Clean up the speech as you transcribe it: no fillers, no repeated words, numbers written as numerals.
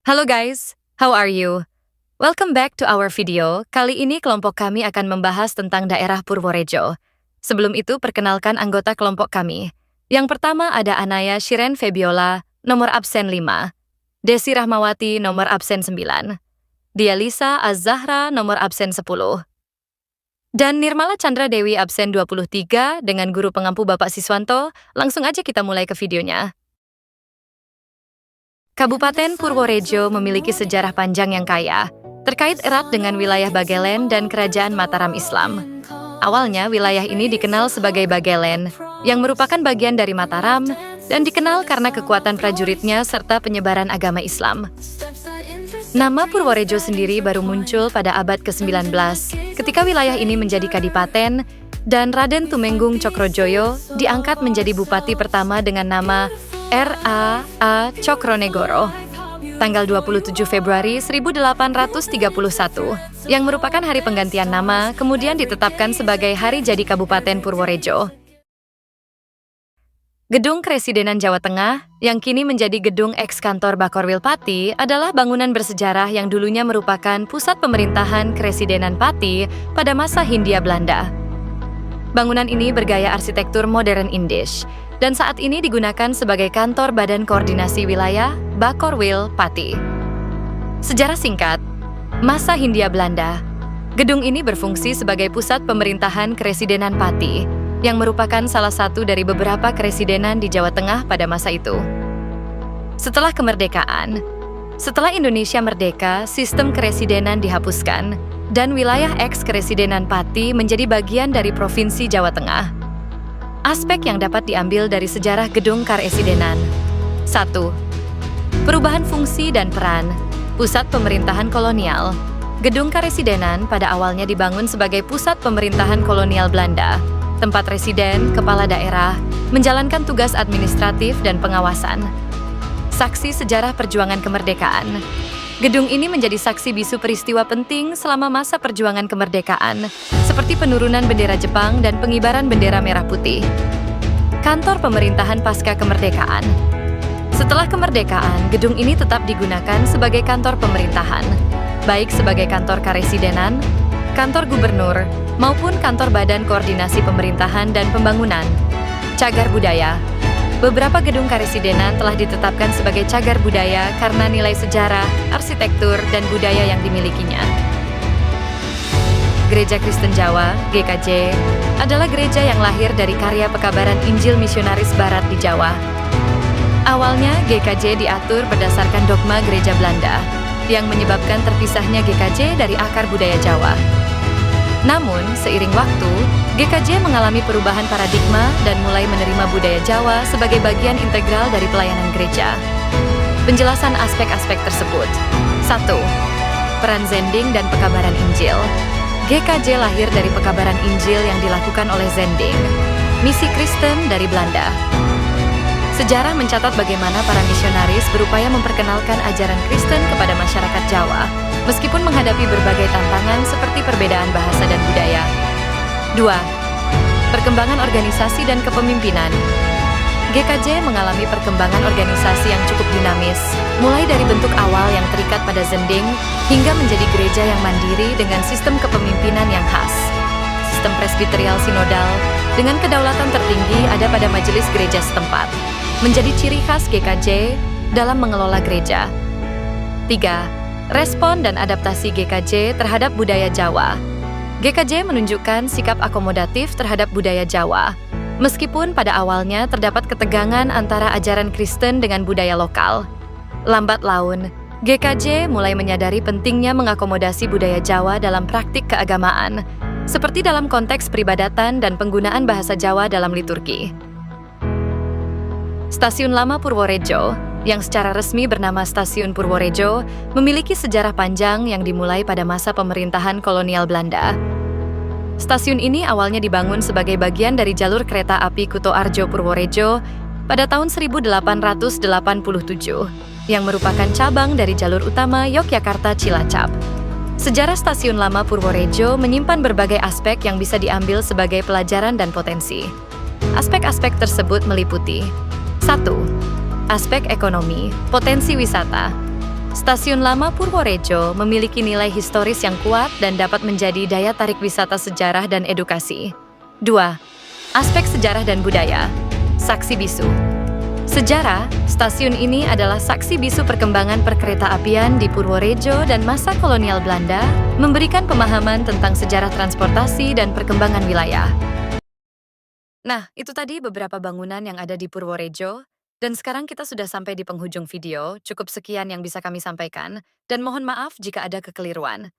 Halo guys, how are you? Welcome back to our video. Kali ini kelompok kami akan membahas tentang daerah Purworejo. Sebelum itu, perkenalkan anggota kelompok kami. Yang pertama ada Anaya Shiren Febiola, nomor absen 5. Desi Rahmawati, nomor absen 9. Dialisa Az-Zahra, nomor absen 10. Dan Nirmala Chandra Dewi absen 23 dengan guru pengampu Bapak Siswanto. Langsung aja kita mulai ke videonya. Kabupaten Purworejo memiliki sejarah panjang yang kaya, terkait erat dengan wilayah Bagelen dan Kerajaan Mataram Islam. Awalnya, wilayah ini dikenal sebagai Bagelen, yang merupakan bagian dari Mataram, dan dikenal karena kekuatan prajuritnya serta penyebaran agama Islam. Nama Purworejo sendiri baru muncul pada abad ke-19, ketika wilayah ini menjadi kadipaten, dan Raden Tumenggung Cokrojoyo diangkat menjadi bupati pertama dengan nama R.A.A. Cokronegoro, tanggal 27 Februari 1831, yang merupakan hari penggantian nama, kemudian ditetapkan sebagai Hari Jadi Kabupaten Purworejo. Gedung Kresidenan Jawa Tengah, yang kini menjadi gedung eks-kantor Bakorwil Pati, adalah bangunan bersejarah yang dulunya merupakan pusat pemerintahan Kresidenan Pati pada masa Hindia Belanda. Bangunan ini bergaya arsitektur modern Indisch, dan saat ini digunakan sebagai kantor Badan Koordinasi Wilayah Bakorwil Pati. Sejarah singkat, masa Hindia Belanda, gedung ini berfungsi sebagai pusat pemerintahan Kresidenan Pati, yang merupakan salah satu dari beberapa kresidenan di Jawa Tengah pada masa itu. Setelah kemerdekaan, setelah Indonesia merdeka, sistem kresidenan dihapuskan, dan wilayah eks-kresidenan Pati menjadi bagian dari Provinsi Jawa Tengah. Aspek yang dapat diambil dari sejarah gedung Karesidenan. 1. Perubahan fungsi dan peran. Pusat pemerintahan kolonial. Gedung Karesidenan pada awalnya dibangun sebagai pusat pemerintahan kolonial Belanda, tempat residen, kepala daerah, menjalankan tugas administratif dan pengawasan. Saksi sejarah perjuangan kemerdekaan. Gedung ini menjadi saksi bisu peristiwa penting selama masa perjuangan kemerdekaan, seperti penurunan bendera Jepang dan pengibaran bendera merah putih. Kantor pemerintahan pasca kemerdekaan. Setelah kemerdekaan, gedung ini tetap digunakan sebagai kantor pemerintahan, baik sebagai kantor Karesidenan, kantor gubernur, maupun kantor Badan Koordinasi Pemerintahan dan Pembangunan. Cagar budaya. Beberapa gedung Karesidenan telah ditetapkan sebagai cagar budaya karena nilai sejarah, arsitektur, dan budaya yang dimilikinya. Gereja Kristen Jawa, GKJ, adalah gereja yang lahir dari karya pekabaran Injil Misionaris Barat di Jawa. Awalnya, GKJ diatur berdasarkan dogma gereja Belanda, yang menyebabkan terpisahnya GKJ dari akar budaya Jawa. Namun, seiring waktu, GKJ mengalami perubahan paradigma dan mulai menerima budaya Jawa sebagai bagian integral dari pelayanan gereja. Penjelasan aspek-aspek tersebut. 1. Peran Zending dan pekabaran Injil. GKJ lahir dari pekabaran Injil yang dilakukan oleh Zending, misi Kristen dari Belanda. Sejarah mencatat bagaimana para misionaris berupaya memperkenalkan ajaran Kristen kepada masyarakat Jawa, meskipun menghadapi berbagai tantangan seperti perbedaan bahasa dan budaya. 2. Perkembangan organisasi dan kepemimpinan. GKJ mengalami perkembangan organisasi yang cukup dinamis, mulai dari bentuk awal yang terikat pada Zending, hingga menjadi gereja yang mandiri dengan sistem kepemimpinan yang khas. Sistem presbiterial sinodal, dengan kedaulatan tertinggi ada pada majelis gereja setempat, menjadi ciri khas GKJ dalam mengelola gereja. 3. Respon dan adaptasi GKJ terhadap budaya Jawa. GKJ menunjukkan sikap akomodatif terhadap budaya Jawa, meskipun pada awalnya terdapat ketegangan antara ajaran Kristen dengan budaya lokal. Lambat laun, GKJ mulai menyadari pentingnya mengakomodasi budaya Jawa dalam praktik keagamaan, seperti dalam konteks peribadatan dan penggunaan bahasa Jawa dalam liturgi. Stasiun Lama Purworejo, yang secara resmi bernama Stasiun Purworejo, memiliki sejarah panjang yang dimulai pada masa pemerintahan kolonial Belanda. Stasiun ini awalnya dibangun sebagai bagian dari jalur kereta api Kutoarjo Purworejo pada tahun 1887, yang merupakan cabang dari jalur utama Yogyakarta Cilacap. Sejarah Stasiun Lama Purworejo menyimpan berbagai aspek yang bisa diambil sebagai pelajaran dan potensi. Aspek-aspek tersebut meliputi 1. Aspek ekonomi, potensi wisata. Stasiun Lama Purworejo memiliki nilai historis yang kuat dan dapat menjadi daya tarik wisata sejarah dan edukasi. 2. Aspek sejarah dan budaya. Saksi bisu. Sejarah, stasiun ini adalah saksi bisu perkembangan perkereta-apian di Purworejo dan masa kolonial Belanda, memberikan pemahaman tentang sejarah transportasi dan perkembangan wilayah. Nah, itu tadi beberapa bangunan yang ada di Purworejo, dan sekarang kita sudah sampai di penghujung video. Cukup sekian yang bisa kami sampaikan, dan mohon maaf jika ada kekeliruan.